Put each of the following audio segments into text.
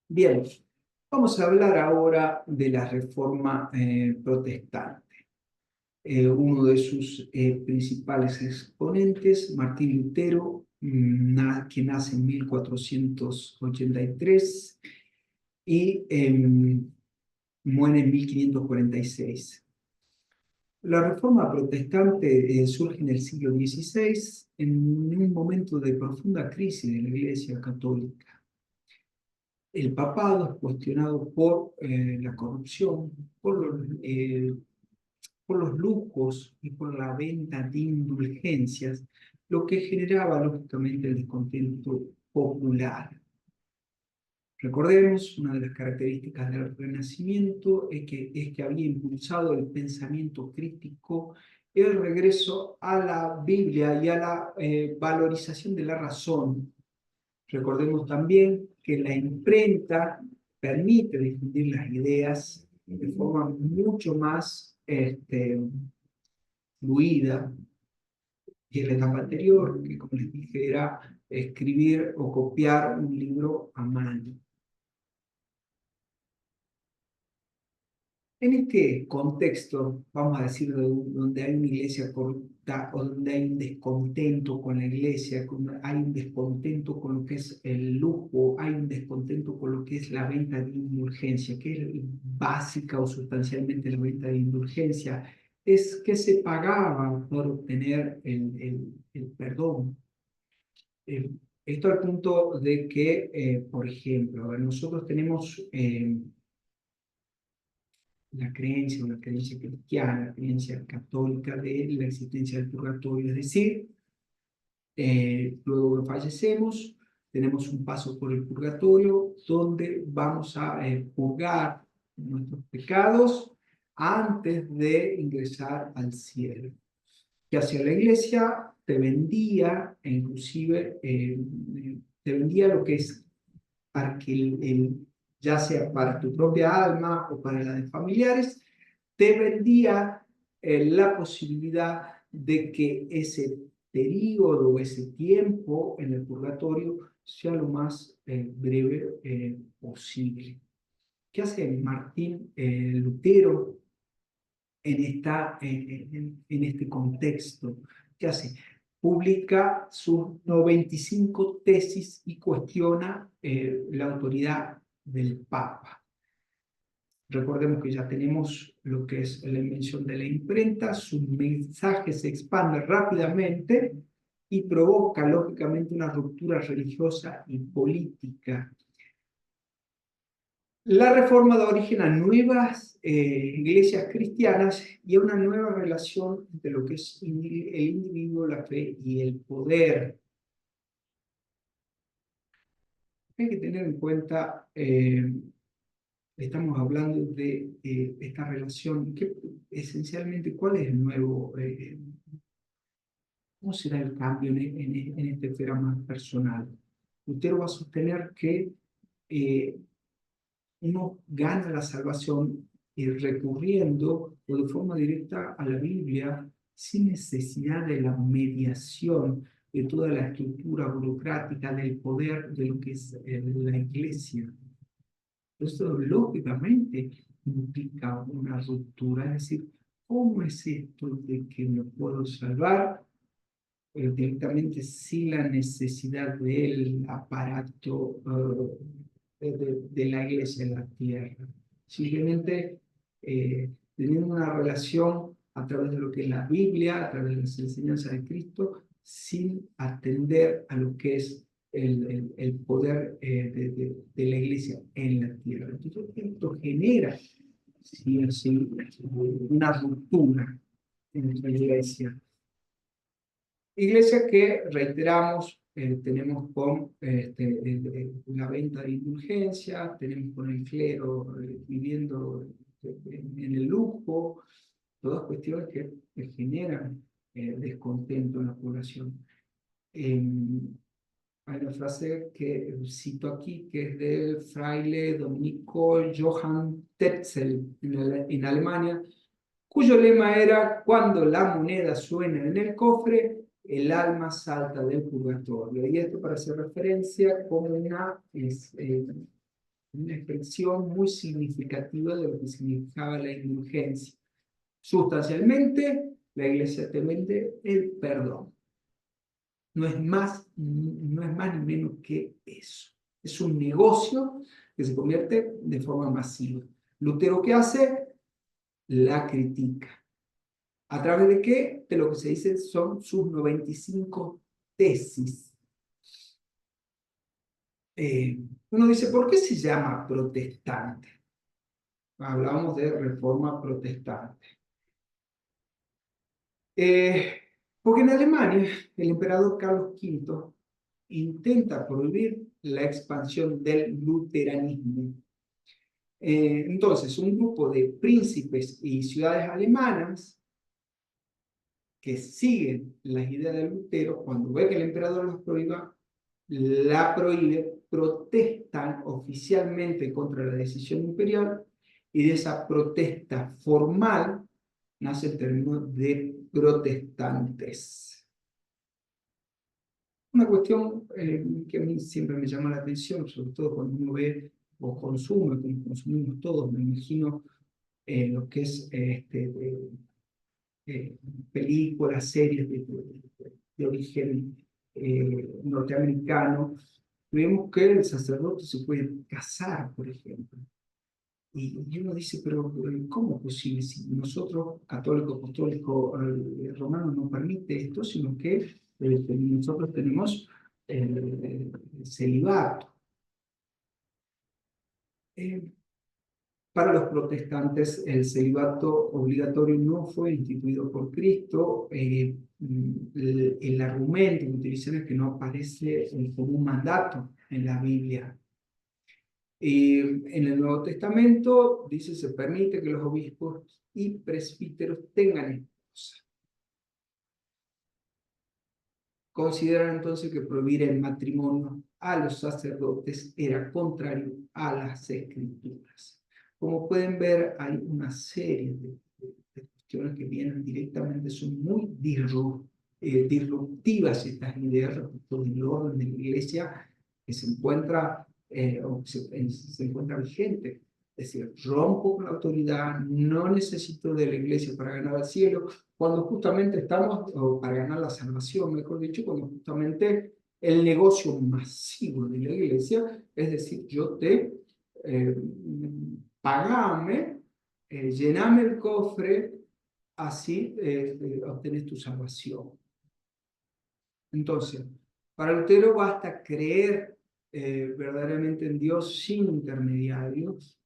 Bien, vamos a hablar ahora de la Reforma protestante. Uno de sus principales exponentes, Martín Lutero, que nace en 1483 y muere en 1546. La Reforma protestante surge en el siglo XVI en un momento de profunda crisis de la Iglesia católica. El papado es cuestionado por la corrupción, por los lujos y por la venta de indulgencias, lo que generaba lógicamente el descontento popular. Recordemos, una de las características del Renacimiento es que había impulsado el pensamiento crítico, el regreso a la Biblia y a la valorización de la razón. Recordemos también que la imprenta permite difundir las ideas de forma mucho más fluida que en la etapa anterior, que como les dije era escribir o copiar un libro a mano. En este contexto, vamos a decir, donde hay una iglesia corrupta o donde hay un descontento con la iglesia, hay un descontento con lo que es el lujo, hay un descontento con lo que es la venta de indulgencia, que es básica o sustancialmente la venta de indulgencia, es que se pagaba por obtener el perdón. Esto al punto de que, por ejemplo, nosotros tenemos la creencia o la creencia cristiana, la creencia católica de la existencia del purgatorio, es decir, luego que fallecemos, tenemos un paso por el purgatorio donde vamos a purgar nuestros pecados antes de ingresar al cielo. Que hacia la iglesia te vendía, e inclusive te vendía lo que es para que ya sea para tu propia alma o para la de familiares, te vendía la posibilidad de que ese periodo o ese tiempo en el purgatorio sea lo más breve posible. ¿Qué hace Martín Lutero en este contexto? ¿Qué hace? Publica sus 95 tesis y cuestiona la autoridad del Papa. Recordemos que ya tenemos lo que es la invención de la imprenta, su mensaje se expande rápidamente y provoca lógicamente una ruptura religiosa y política. La reforma da origen a nuevas iglesias cristianas y a una nueva relación entre lo que es el individuo, la fe y el poder. Hay que tener en cuenta, estamos hablando de esta relación, que esencialmente, ¿cuál es el nuevo, cómo será el cambio en esta esfera más personal? Lutero va a sostener que uno gana la salvación recurriendo o de forma directa a la Biblia sin necesidad de la mediación de toda la estructura burocrática del poder de lo que es la iglesia. Esto lógicamente implica una ruptura, es decir, ¿cómo es esto de que me puedo salvar directamente sin la necesidad del aparato de la iglesia en la tierra? Simplemente teniendo una relación a través de lo que es la Biblia, a través de las enseñanzas de Cristo, sin atender a lo que es el poder de la iglesia en la tierra. Entonces, esto genera, sí, así, una ruptura en la iglesia. Iglesia que, reiteramos, tenemos con la venta de indulgencia, tenemos con el clero viviendo en el lujo, todas cuestiones que generan descontento en la población. Hay una frase que cito aquí, que es del fraile dominico Johann Tetzel en Alemania, cuyo lema era: cuando la moneda suena en el cofre, el alma salta del purgatorio. Y esto para hacer referencia como una expresión muy significativa de lo que significaba la indulgencia. Sustancialmente, la Iglesia te vende el perdón. No es más ni menos que eso. Es un negocio que se convierte de forma masiva. Lutero, ¿qué hace? La critica. ¿A través de qué? De lo que se dice son sus 95 tesis. Uno dice, ¿por qué se llama protestante? Hablábamos de reforma protestante. Porque en Alemania el emperador Carlos V intenta prohibir la expansión del luteranismo. Entonces, un grupo de príncipes y ciudades alemanas que siguen las ideas de Lutero, cuando ve que el emperador la prohíbe, protestan oficialmente contra la decisión imperial, y de esa protesta formal nace el término de protestantes. Una cuestión que a mí siempre me llama la atención, sobre todo cuando uno ve o consume, como consumimos todos, me imagino, lo que es películas, series de origen norteamericano. Vemos que el sacerdote se puede casar, por ejemplo. Y uno dice, pero ¿cómo es posible si nosotros, católicos, apostólicos, romanos, no permite esto, sino que nosotros tenemos el celibato? Para los protestantes, el celibato obligatorio no fue instituido por Cristo. El argumento que utilizan es que no aparece como un mandato en la Biblia. En el Nuevo Testamento dice se permite que los obispos y presbíteros tengan esposa. Consideran entonces que prohibir el matrimonio a los sacerdotes era contrario a las Escrituras. Como pueden ver, hay una serie de cuestiones que vienen directamente, son muy disruptivas estas ideas respecto del orden de la Iglesia que se encuentra, se encuentra vigente. Es decir, rompo con la autoridad, no necesito de la Iglesia para ganar al cielo, cuando justamente estamos, o para ganar la salvación, mejor dicho, cuando justamente el negocio masivo de la Iglesia, es decir, yo te pagame, llename el cofre, así obtenés tu salvación. Entonces, para Lutero basta creer verdaderamente en Dios sin intermediarios.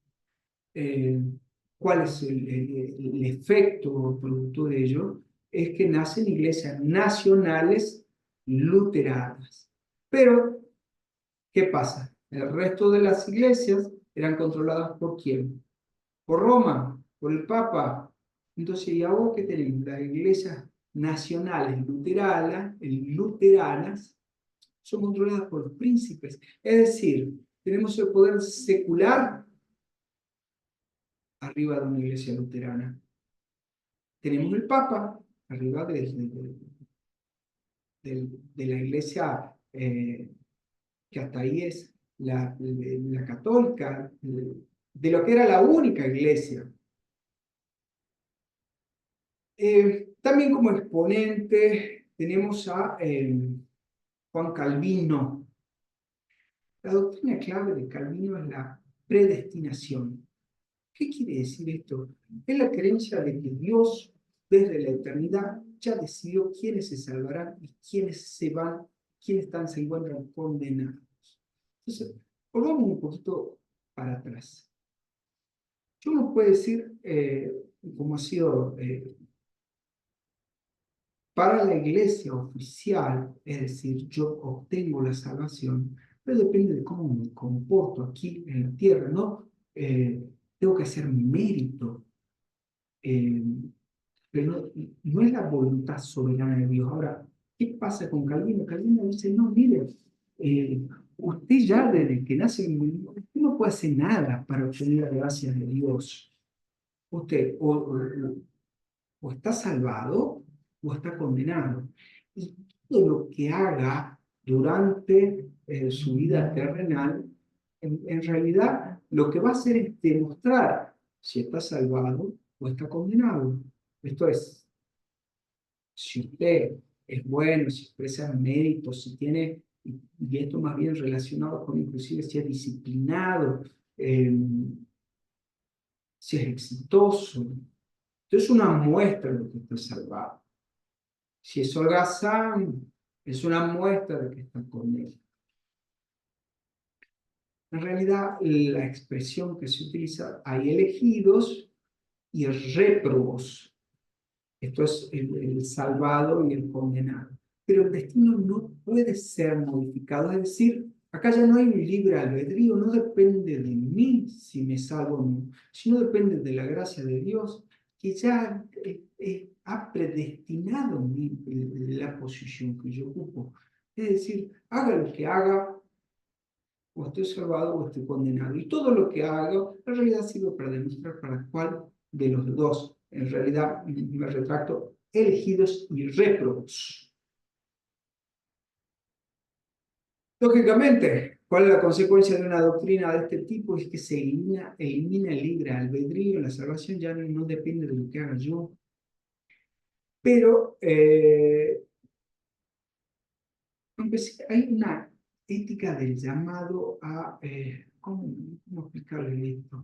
¿Cuál es el efecto producto de ello? Es que nacen iglesias nacionales luteranas. Pero, ¿qué pasa? El resto de las iglesias eran controladas ¿por quién? Por Roma, por el Papa. Entonces, ¿y ahora qué tenemos? Las iglesias nacionales luteranas son controladas por príncipes. Es decir, tenemos el poder secular arriba de una iglesia luterana. Tenemos el Papa arriba de la iglesia que hasta ahí es la católica, de lo que era la única iglesia. También como exponente tenemos a Juan Calvino. La doctrina clave de Calvino es la predestinación. ¿Qué quiere decir esto? Es la creencia de que Dios, desde la eternidad, ya decidió quiénes se salvarán y quiénes se encuentran condenados. Entonces, volvamos un poquito para atrás. Uno puede decir, como ha sido para la iglesia oficial, es decir, yo obtengo la salvación, pero depende de cómo me comporto aquí en la tierra, ¿no? Tengo que hacer mérito, pero no es la voluntad soberana de Dios. Ahora, ¿qué pasa con Calvino? Calvino dice, no, mire, usted ya desde que nace, usted no puede hacer nada para obtener la gracia de Dios. Usted o está salvado o está condenado. ¿Y todo lo que haga durante su vida terrenal, en realidad lo que va a hacer es demostrar si está salvado o está condenado. Esto es, si usted es bueno, si expresa méritos, si tiene, y esto más bien relacionado con inclusive si es disciplinado, si es exitoso, esto es una muestra de que está salvado. Si es holgazán, es una muestra de que está con él. En realidad, la expresión que se utiliza, hay elegidos y réprobos. Esto es el salvado y el condenado. Pero el destino no puede ser modificado. Es decir, acá ya no hay un libre albedrío, no depende de mí si me salvo o no, sino depende de la gracia de Dios, que ya ha predestinado la posición que yo ocupo. Es decir, haga lo que haga, o estoy salvado o estoy condenado. Y todo lo que hago en realidad sirve para demostrar para cuál de los dos, en realidad me retracto, elegidos y réprobos. Lógicamente, ¿cuál es la consecuencia de una doctrina de este tipo? Es que se elimina el libre albedrío, la salvación ya no depende de lo que haga yo. Pero hay una ética del llamado a, ¿cómo explicarle esto?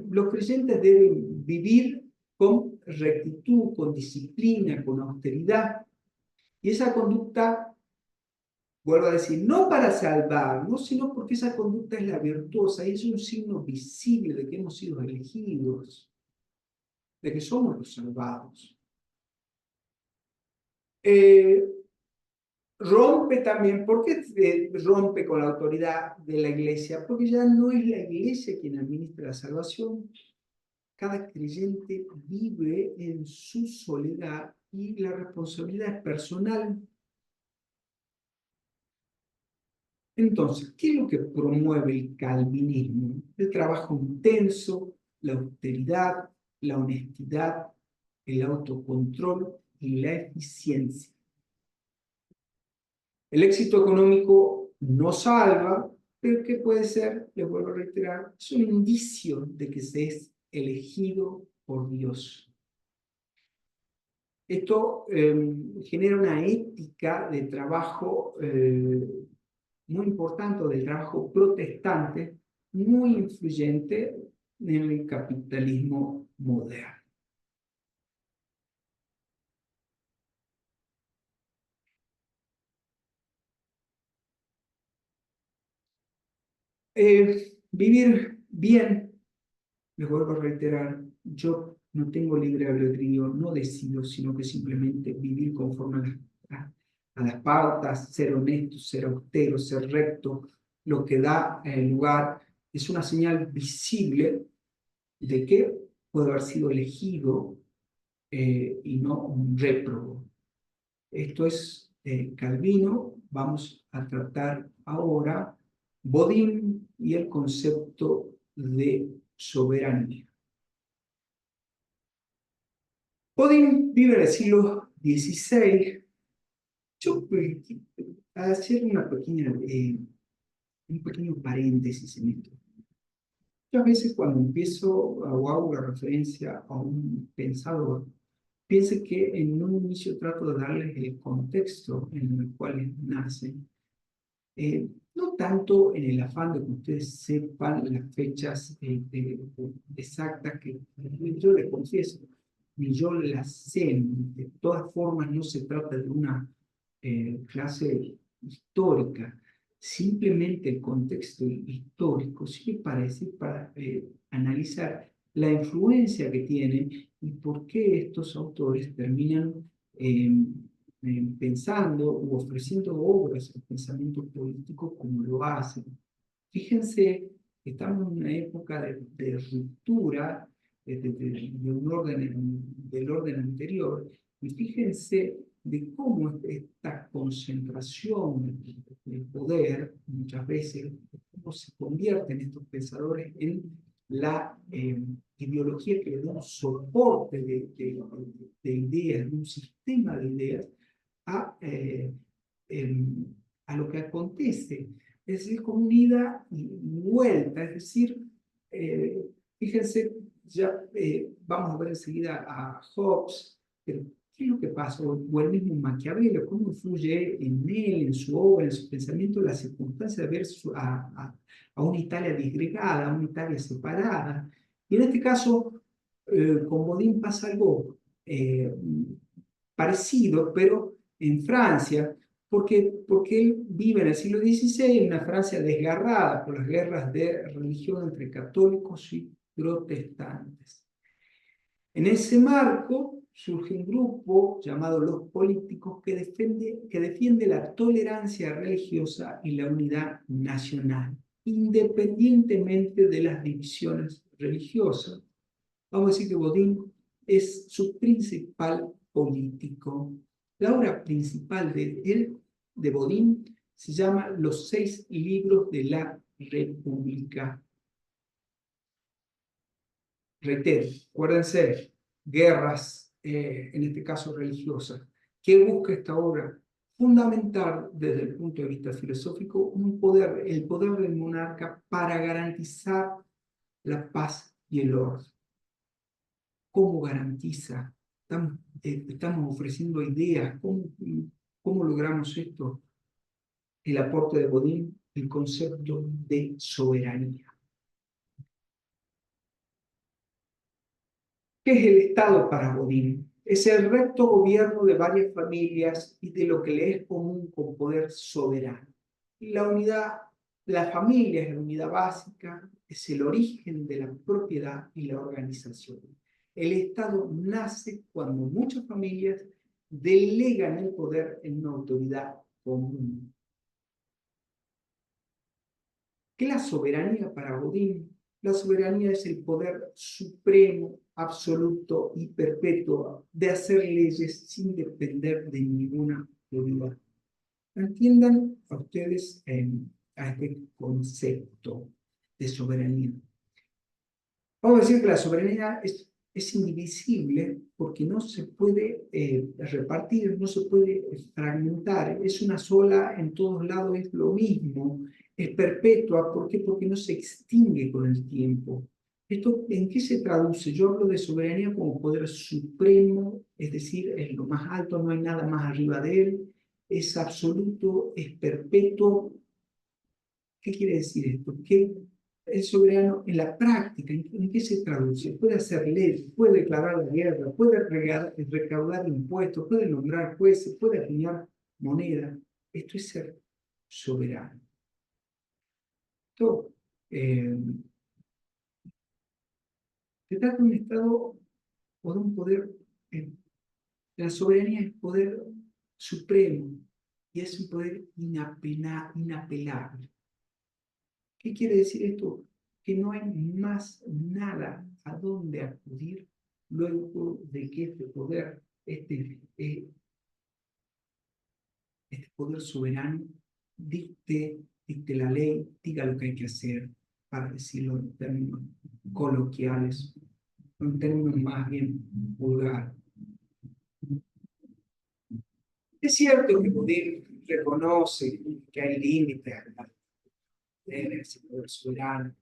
Los creyentes deben vivir con rectitud, con disciplina, con austeridad. Y esa conducta, vuelvo a decir, no para salvarnos, sino porque esa conducta es la virtuosa y es un signo visible de que hemos sido elegidos, de que somos los salvados. Eh, Rompe también, ¿por qué rompe con la autoridad de la iglesia? Porque ya no es la iglesia quien administra la salvación. Cada creyente vive en su soledad y la responsabilidad es personal. Entonces, ¿qué es lo que promueve el calvinismo? El trabajo intenso, la austeridad, la honestidad, el autocontrol y la eficiencia. El éxito económico no salva, pero ¿qué puede ser? Les vuelvo a reiterar, es un indicio de que se es elegido por Dios. Esto genera una ética de trabajo muy importante, del trabajo protestante, muy influyente en el capitalismo moderno. Vivir bien, les vuelvo a reiterar, yo no tengo libre albedrío, no decido, sino que simplemente vivir conforme a las pautas, ser honesto, ser austero, ser recto, lo que da lugar es una señal visible de que puedo haber sido elegido y no un réprobo. Esto es Calvino. Vamos a tratar ahora Bodin y el concepto de soberanía. Bodin vive en el siglo XVI. Yo voy a hacer un pequeño paréntesis en esto. Muchas veces cuando empiezo o hago la referencia a un pensador, piense que en un inicio trato de darles el contexto en el cual nacen, no tanto en el afán de que ustedes sepan las fechas exactas que yo les confieso, ni yo las sé. De todas formas, no se trata de una clase histórica. Simplemente el contexto histórico sirve para decir, para analizar la influencia que tienen y por qué estos autores terminan pensando u ofreciendo obras el pensamiento político como lo hacen. Fíjense, estamos en una época de ruptura un orden, del orden anterior, y fíjense de cómo esta concentración de poder, muchas veces, cómo se convierten estos pensadores en la ideología que le da un soporte de ideas, de un sistema de ideas a, a lo que acontece. Es decir, como una ida y vuelta. Es decir, fíjense, ya vamos a ver enseguida a Hobbes, pero ¿qué es lo que pasa? O el mismo Maquiavelo, cómo influye en él, en su obra, en su pensamiento, la circunstancia de ver a una Italia disgregada, a una Italia separada. Y en este caso, con Bodin pasa algo parecido, pero en Francia, porque él vive en el siglo XVI en una Francia desgarrada por las guerras de religión entre católicos y protestantes. En ese marco surge un grupo llamado Los Políticos que defiende la tolerancia religiosa y la unidad nacional, independientemente de las divisiones religiosas. Vamos a decir que Bodin es su principal político. La obra principal de Bodin, se llama Los 6 libros de la República. Reitero, acuérdense, guerras, en este caso religiosas. ¿Qué busca esta obra? Fundamentar desde el punto de vista filosófico el poder del monarca para garantizar la paz y el orden. ¿Cómo garantiza? Estamos ofreciendo ideas. ¿Cómo logramos esto? El aporte de Bodin, el concepto de soberanía. ¿Qué es el Estado para Bodin? Es el recto gobierno de varias familias y de lo que le es común con poder soberano. Y la familia es la unidad básica, es el origen de la propiedad y la organización. El Estado nace cuando muchas familias delegan el poder en una autoridad común. ¿Qué es la soberanía para Bodin? La soberanía es el poder supremo, absoluto y perpetuo de hacer leyes sin depender de ninguna autoridad. Entiendan a ustedes a este concepto de soberanía. Vamos a decir que la soberanía es indivisible porque no se puede repartir, no se puede fragmentar, es una sola, en todos lados es lo mismo, es perpetua. ¿Por qué? Porque no se extingue con el tiempo. ¿Esto en qué se traduce? Yo hablo de soberanía como poder supremo, es decir, es lo más alto, no hay nada más arriba de él, es absoluto, es perpetuo. ¿Qué quiere decir esto? Que el soberano en la práctica, ¿en qué se traduce? Puede hacer leyes, puede declarar la guerra, puede recaudar impuestos, puede nombrar jueces, puede acuñar moneda. Esto es ser soberano. Esto, se trata de un Estado o de un poder. La soberanía es poder supremo y es un poder inapelable. ¿Qué quiere decir esto? Que no hay más nada a dónde acudir luego de que este poder, este poder soberano, dicte la ley, diga lo que hay que hacer, para decirlo en términos coloquiales, en términos más bien vulgares. Es cierto que Bodin reconoce que hay límites a ese poder soberano.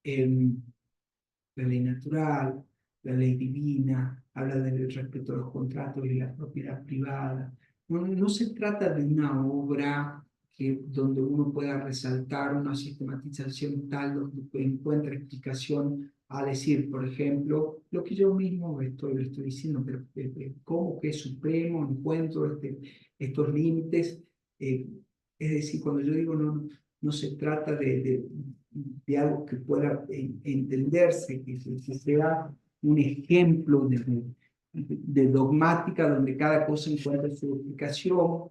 La ley natural, la ley divina, habla del respeto a los contratos y la propiedad privada. No se trata de una obra donde uno pueda resaltar una sistematización tal donde encuentre explicación a decir, por ejemplo, lo que yo mismo estoy diciendo, pero cómo que es supremo, encuentro estos límites. Es decir, cuando yo digo no se trata de algo que pueda entenderse, que sea un ejemplo de dogmática donde cada cosa encuentra su explicación,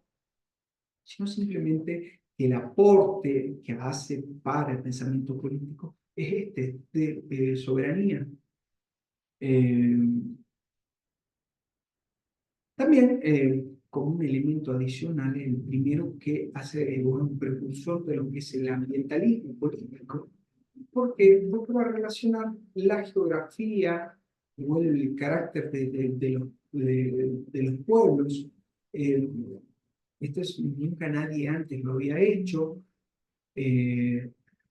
sino simplemente que el aporte que hace para el pensamiento político es de soberanía. También, como un elemento adicional, el primero que hace un precursor de lo que es el ambientalismo político, porque va a relacionar la geografía o el carácter de los pueblos Nunca nadie antes lo había hecho.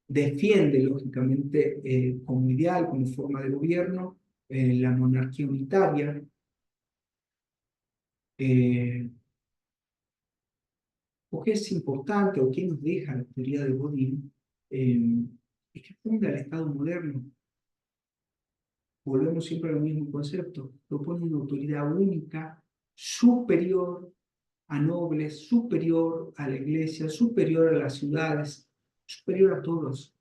Defiende, lógicamente, como ideal, como forma de gobierno, la monarquía unitaria. Eh, ¿Por qué es importante o qué nos deja la teoría de Bodin? Es que funda el Estado moderno. Volvemos siempre al mismo concepto. Propone una autoridad única, superior a nobles, superior a la iglesia, superior a las ciudades, superior a todos.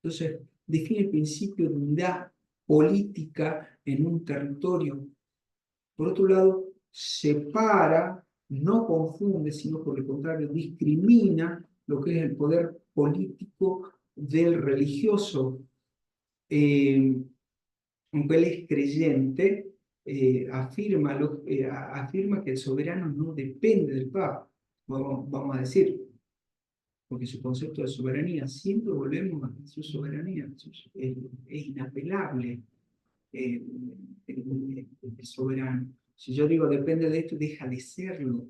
Entonces, define el principio de unidad política en un territorio. Por otro lado, separa, no confunde, sino por el contrario, discrimina lo que es el poder político del religioso. Aunque él es creyente, afirma que el soberano no depende del Papa, vamos a decir, porque su concepto de soberanía, siempre volvemos a su soberanía, es inapelable eh, el soberano. Si yo digo depende de esto, deja de serlo.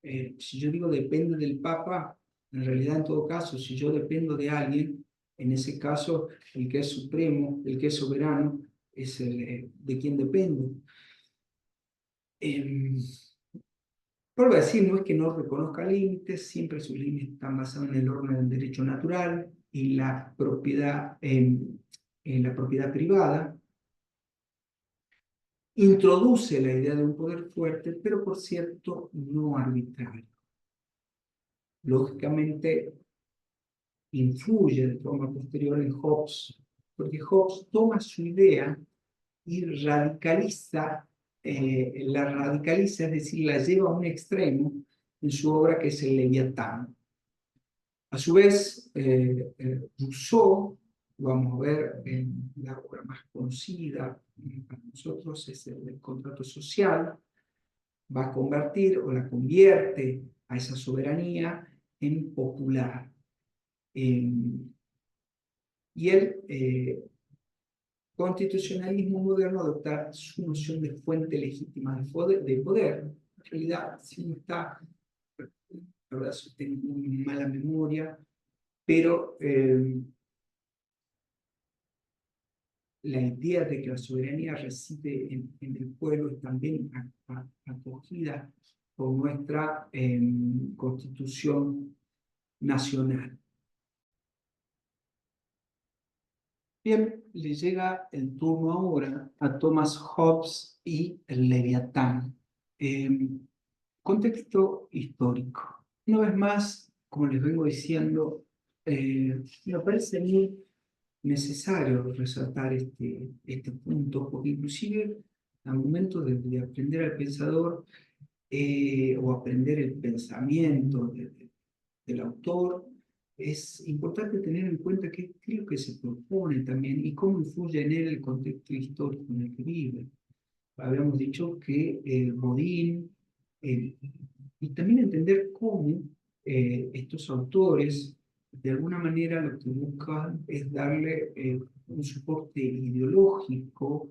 Si yo digo depende del Papa, en realidad en todo caso, si yo dependo de alguien, en ese caso el que es supremo, el que es soberano, es el de quien dependo. Eh, Vuelvo a decir, no es que no reconozca límites, siempre sus límites están basados en el orden del derecho natural y en la propiedad privada. Introduce la idea de un poder fuerte, pero por cierto, no arbitrario. Lógicamente, influye de forma posterior en Hobbes, porque Hobbes toma su idea y la radicaliza, es decir, la lleva a un extremo en su obra que es el Leviatán. A su vez, Rousseau, vamos a ver en la obra más conocida para nosotros, es el contrato social, va a convertir o la convierte a esa soberanía en popular. Y el constitucionalismo moderno adopta su noción de fuente legítima de poder. En realidad, si uno está, la verdad, tengo muy mala memoria, pero la idea de que la soberanía reside en el pueblo es también acogida por nuestra Constitución nacional. Bien, le llega el turno ahora a Thomas Hobbes y el Leviatán. Contexto histórico. Una vez más, como les vengo diciendo, me parece muy necesario resaltar este punto, porque inclusive al momento de aprender al pensador o aprender el pensamiento del autor, es importante tener en cuenta qué es lo que se propone también y cómo influye en él el contexto histórico en el que vive. Habíamos dicho que Bodin, y también entender cómo estos autores, de alguna manera, lo que buscan es darle un soporte ideológico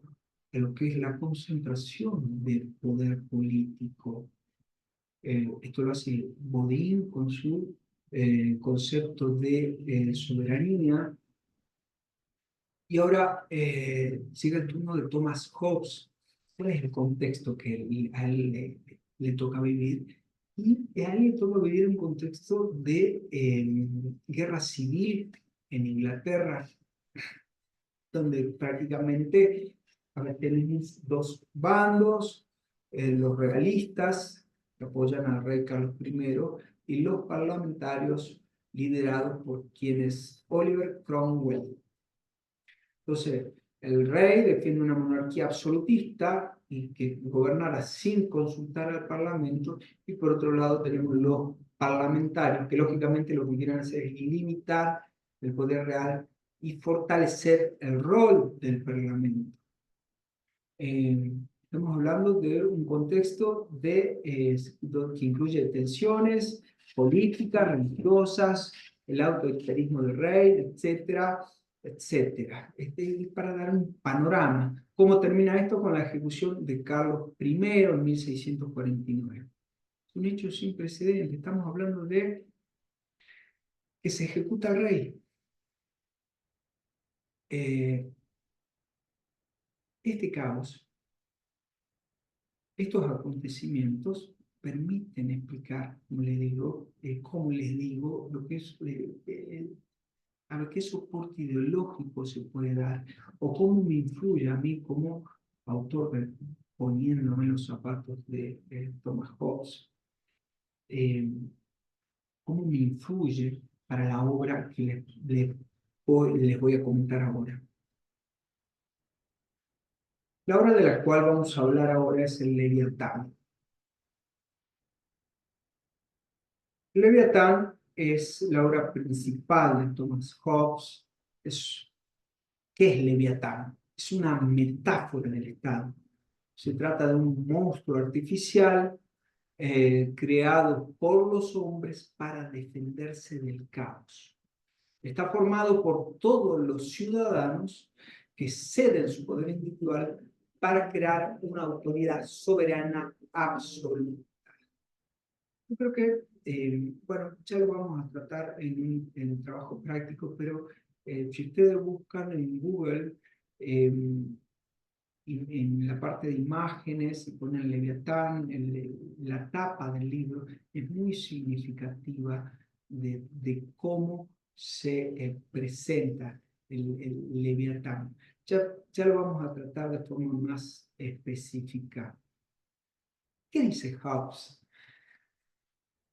a lo que es la concentración del poder político. Esto lo hace Bodin con su concepto de soberanía. Y ahora sigue el turno de Thomas Hobbes. ¿Cuál es el contexto que a él le toca vivir? Y a él le toca vivir un contexto de guerra civil en Inglaterra, donde prácticamente tenemos dos bandos, los realistas, que apoyan al rey Carlos I, y los parlamentarios liderados por quien es Oliver Cromwell. Entonces, el rey defiende una monarquía absolutista y que gobernara sin consultar al parlamento, y por otro lado tenemos los parlamentarios, que lógicamente lo que quieren hacer es limitar el poder real y fortalecer el rol del parlamento. Estamos hablando de un contexto que incluye tensiones políticas, religiosas, el autoritarismo del rey, etcétera, etcétera. Este es para dar un panorama. ¿Cómo termina esto? Con la ejecución de Carlos I en 1649. Es un hecho sin precedentes. Estamos hablando de que se ejecuta al rey. Este caos, estos acontecimientos permiten explicar, como les digo, lo que es, a ver qué soporte ideológico se puede dar, o cómo me influye a mí como autor, poniéndome en los zapatos de Thomas Hobbes, eh, cómo me influye para la obra que les voy a comentar ahora. La obra de la cual vamos a hablar ahora es el Leviatán. El Leviatán es la obra principal de Thomas Hobbes. ¿Qué es Leviatán? Es una metáfora del Estado. Se trata de un monstruo artificial creado por los hombres para defenderse del caos. Está formado por todos los ciudadanos que ceden su poder individual para crear una autoridad soberana absoluta. Yo creo que, bueno, ya lo vamos a tratar en un trabajo práctico, pero si ustedes buscan en Google, en la parte de imágenes, y ponen Leviatán, la tapa del libro es muy significativa de cómo se presenta el Leviatán. Ya lo vamos a tratar de forma más específica. ¿Qué dice Hobbes?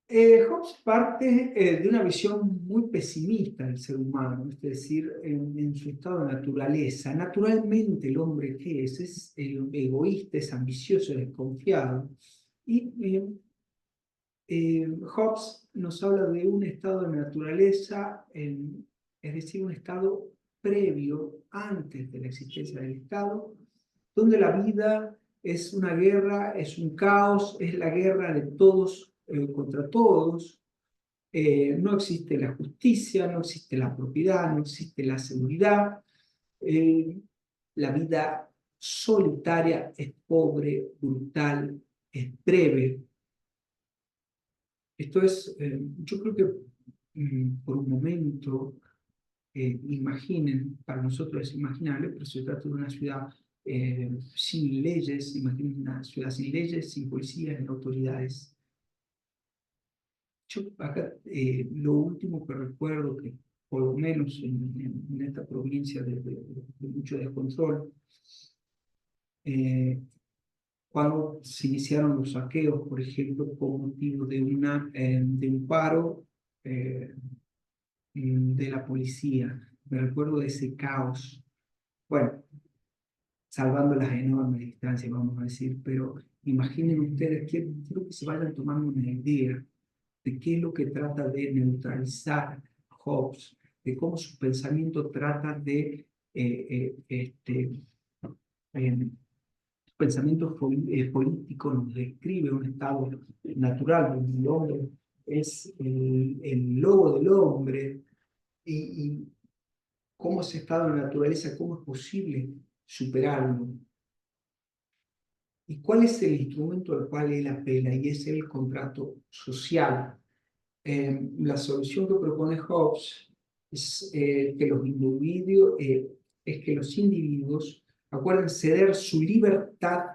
Hobbes parte de una visión muy pesimista del ser humano, es decir, en su estado de naturaleza. Naturalmente el hombre que es egoísta, es ambicioso, es desconfiado. Y Hobbes nos habla de un estado de naturaleza, es decir, un estado previo, antes de la existencia del Estado, donde la vida es una guerra, es un caos, es la guerra de todos contra todos. No existe la justicia, no existe la propiedad, no existe la seguridad. Eh, la vida solitaria es pobre, brutal, es breve. Esto es, yo creo que por un momento, imaginen, para nosotros es imaginable, pero se trata de una ciudad sin leyes, imaginen una ciudad sin leyes, sin policías, ni autoridades. Yo acá, lo último que recuerdo, que por lo menos en esta provincia de mucho descontrol, eh, cuando se iniciaron los saqueos, por ejemplo, por motivo de un paro, eh, de la policía. Me recuerdo de ese caos. Bueno, salvando las enormes distancias, vamos a decir, pero imaginen ustedes, quiero que se vayan tomando una idea de qué es lo que trata de neutralizar Hobbes, de cómo su pensamiento trata de pensamiento político nos describe un estado natural donde el hombre es el lobo del hombre y cómo ese estado de naturaleza, cómo es posible superarlo. ¿Y cuál es el instrumento al cual él apela? Y es el contrato social. La solución que propone Hobbes es, es que los individuos acuerden ceder su libertad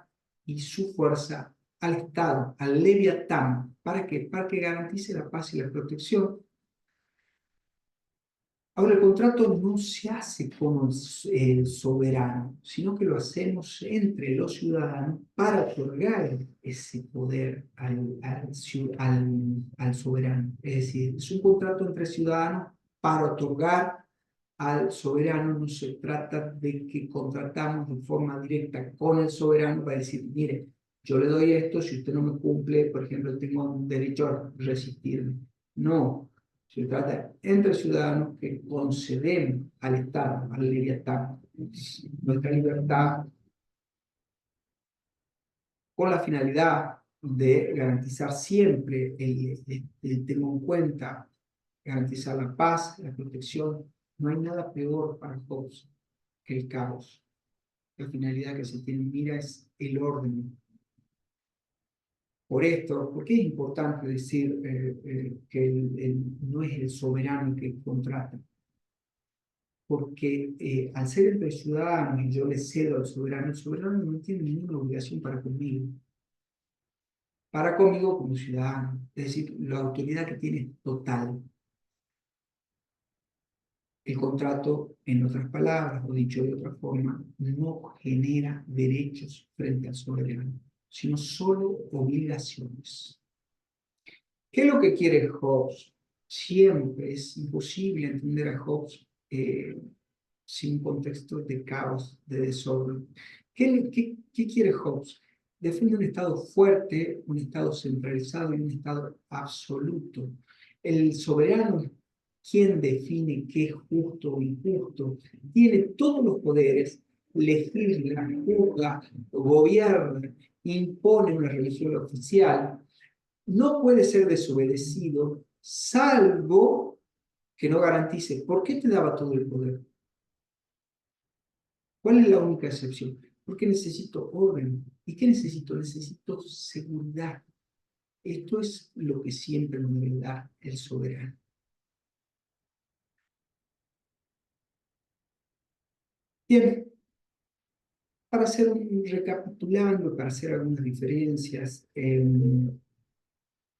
y su fuerza al Estado, al Leviatán, para que garantice la paz y la protección. Ahora, el contrato no se hace con el soberano, sino que lo hacemos entre los ciudadanos para otorgar ese poder al soberano. Es decir, es un contrato entre ciudadanos para otorgar al soberano. No se trata de que contratamos de forma directa con el soberano para decir, mire, yo le doy esto, si usted no me cumple, por ejemplo, tengo un derecho a resistirme. No. Se trata entre ciudadanos que concedemos al Estado, al Leviatán, nuestra libertad con la finalidad de garantizar siempre, tengo en cuenta, garantizar la paz, la protección. No hay nada peor para Hobbes que el caos. La finalidad que se tiene en mira es el orden. Por esto, ¿por qué es importante decir que no es el soberano que contrata? Porque al ser entre ciudadanos y yo le cedo al soberano, el soberano no tiene ninguna obligación para conmigo como ciudadano. Es decir, la autoridad que tiene es total. El contrato, en otras palabras, o dicho de otra forma, no genera derechos frente al soberano, sino solo obligaciones. ¿Qué es lo que quiere Hobbes? Siempre es imposible entender a Hobbes sin contexto de caos, de desorden. ¿Qué quiere Hobbes? Defiende un Estado fuerte, un Estado centralizado y un Estado absoluto. El soberano, quien define qué es justo o injusto, tiene todos los poderes, legisla, juzga, gobierna, impone una religión oficial, no puede ser desobedecido, salvo que no garantice. ¿Por qué te daba todo el poder? ¿Cuál es la única excepción? Porque necesito orden. ¿Y qué necesito? Necesito seguridad. Esto es lo que siempre nos debe dar el soberano. Bien, para hacer un recapitulando, para hacer algunas diferencias,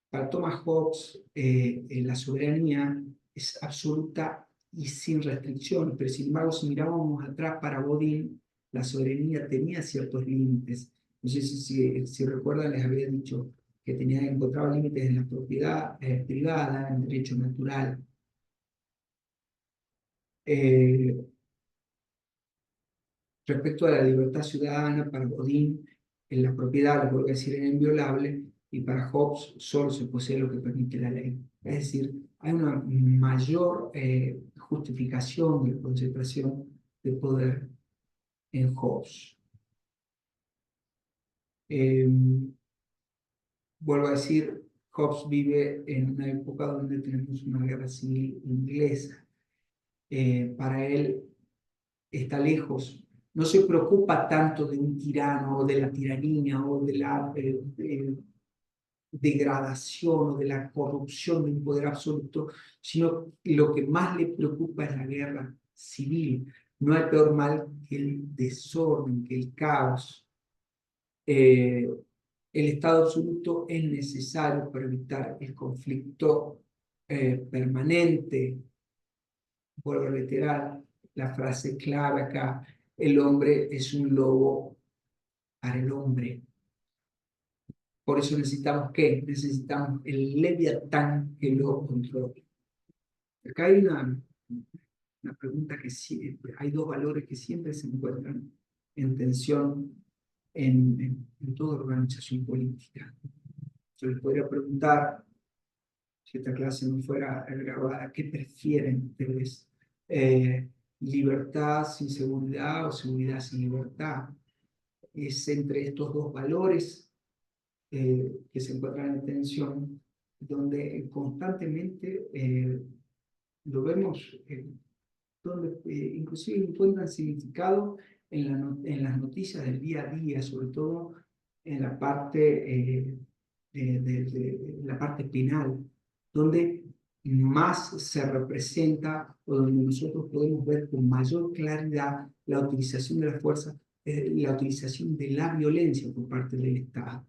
para Thomas Hobbes la soberanía es absoluta y sin restricciones, pero sin embargo, si mirábamos atrás para Bodin, la soberanía tenía ciertos límites. No sé si recuerdan, les había dicho que encontraba límites en la propiedad privada, en el derecho natural. Eh, Respecto a la libertad ciudadana, para Bodin, en la propiedad, lo vuelvo a decir, era inviolable, y para Hobbes solo se posee lo que permite la ley. Es decir, hay una mayor justificación de la concentración de poder en Hobbes. Eh, Vuelvo a decir, Hobbes vive en una época donde tenemos una guerra civil inglesa. Para él está lejos, no se preocupa tanto de un tirano o de la tiranía o de la degradación o de la corrupción de un poder absoluto, sino lo que más le preocupa es la guerra civil. No hay peor mal que el desorden, que el caos. El Estado absoluto es necesario para evitar el conflicto permanente. Vuelvo a reiterar la frase clave acá: el hombre es un lobo para el hombre. Por eso necesitamos ¿qué? Necesitamos el Leviatán que lo controle. Acá hay una pregunta que siempre, hay dos valores que siempre se encuentran en tensión en toda organización política. Yo les podría preguntar, si esta clase no fuera grabada, ¿qué prefieren ustedes? ¿Libertad sin seguridad o seguridad sin libertad? Es entre estos dos valores que se encuentran en tensión, donde constantemente lo vemos, donde inclusive encuentran significado en las noticias del día a día, sobre todo en la parte, la parte penal, donde más se representa o donde nosotros podemos ver con mayor claridad la utilización de la fuerza, la utilización de la violencia por parte del Estado.